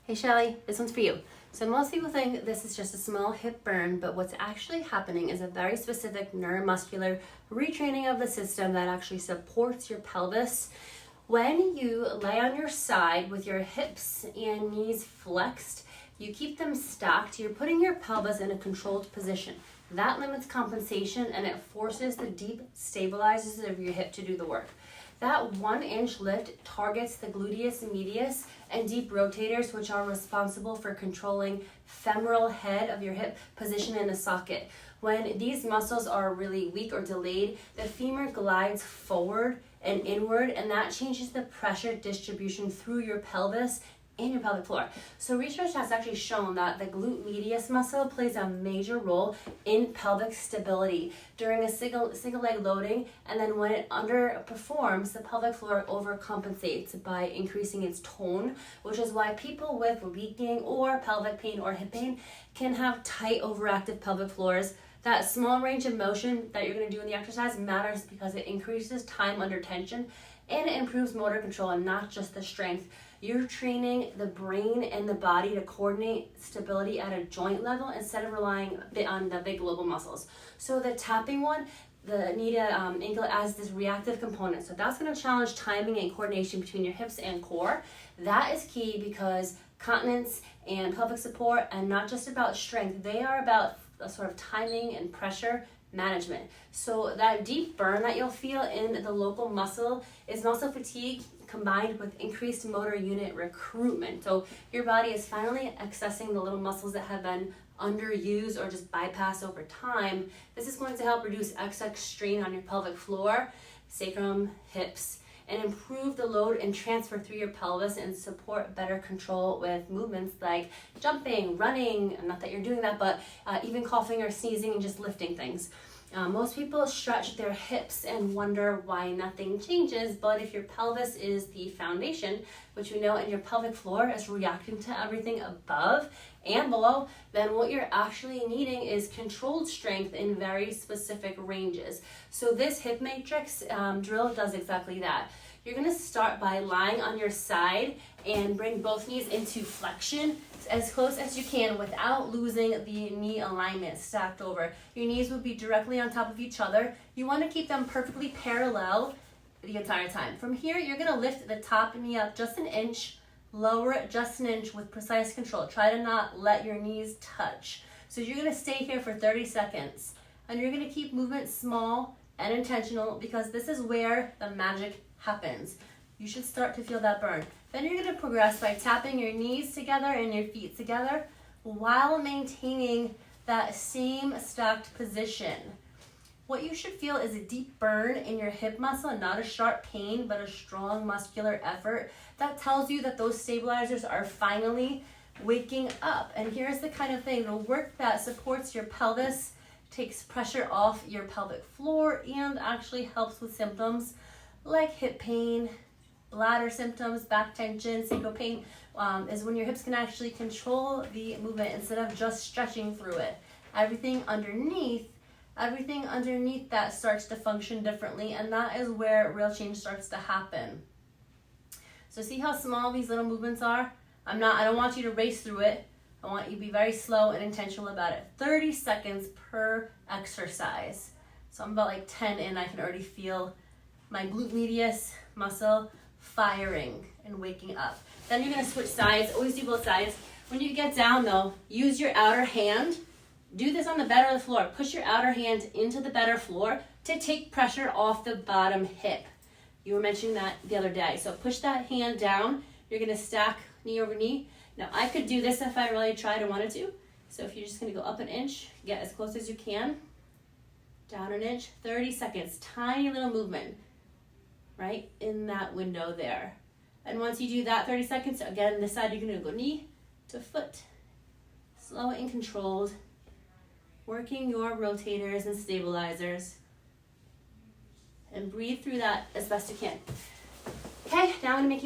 Hey Shelly, this one's for you. So most people think this is just a small hip burn, but what's actually happening is a very specific neuromuscular retraining of the system that actually supports your pelvis. When you lay on your side with your hips and knees flexed, you keep them stacked, you're putting your pelvis in a controlled position. That limits compensation and it forces the deep stabilizers of your hip to do the work. That 1-inch lift targets the gluteus medius and deep rotators, which are responsible for controlling femoral head of your hip position in the socket. When these muscles are really weak or delayed, the femur glides forward and inward, and that changes the pressure distribution through your pelvis and your pelvic floor. So research has actually shown that the glute medius muscle plays a major role in pelvic stability during a single leg loading, and then when it underperforms, the pelvic floor overcompensates by increasing its tone, which is why people with weakening or pelvic pain or hip pain can have tight overactive pelvic floors. That small range of motion that you're going to do in the exercise matters because it increases time under tension and it improves motor control and not just the strength. You're training the brain and the body to coordinate stability at a joint level instead of relying on the big global muscles. So the tapping one, the knee to ankle as this reactive component. So that's going to challenge timing and coordination between your hips and core. That is key because continence and pelvic support and not just about strength, they are about a sort of timing and pressure management. So that deep burn that you'll feel in the local muscle is muscle fatigue combined with increased motor unit recruitment. So your body is finally accessing the little muscles that have been underused or just bypassed over time. This is going to help reduce excess strain on your pelvic floor, sacrum, hips, and improve the load and transfer through your pelvis and support better control with movements like jumping, running, not that you're doing that, but even coughing or sneezing and just lifting things. Most people stretch their hips and wonder why nothing changes, but if your pelvis is the foundation, which we know, and your pelvic floor is reacting to everything above and below, then what you're actually needing is controlled strength in very specific ranges. So this hip matrix drill does exactly that. You're going to start by lying on your side and bring both knees into flexion as close as you can without losing the knee alignment stacked over. Your knees would be directly on top of each other. You want to keep them perfectly parallel the entire time. From here, you're going to lift the top knee up just an inch, lower it just an inch with precise control. Try to not let your knees touch. So you're going to stay here for 30 seconds. And you're going to keep movement small and intentional because this is where the magic happens. You should start to feel that burn. Then you're going to progress by tapping your knees together and your feet together while maintaining that same stacked position. What you should feel is a deep burn in your hip muscle, and not a sharp pain, but a strong muscular effort that tells you that those stabilizers are finally waking up. And here's the kind of thing, the work that supports your pelvis, takes pressure off your pelvic floor, and actually helps with symptoms like hip pain, bladder symptoms, back tension, sacral pain, is when your hips can actually control the movement instead of just stretching through it. Everything underneath that starts to function differently, and that is where real change starts to happen. So see how small these little movements are? I don't want you to race through it. I want you to be very slow and intentional about it. 30 seconds per exercise. So I'm about like 10 in, I can already feel my glute medius muscle firing and waking up. Then you're going to switch sides. Always do both sides. When you get down though, use your outer hand. Do this on the bed or the floor. Push your outer hand into the bed or floor to take pressure off the bottom hip. You were mentioning that the other day. So push that hand down. You're going to stack knee over knee. Now I could do this if I really tried and wanted to. So if you're just going to go up an inch, get as close as you can. Down an inch, 30 seconds. Tiny little movement. Right in that window there. And once you do that 30 seconds, again, this side, you're going to go knee to foot. Slow and controlled. Working your rotators and stabilizers. And breathe through that as best you can. Okay, now I'm going to make you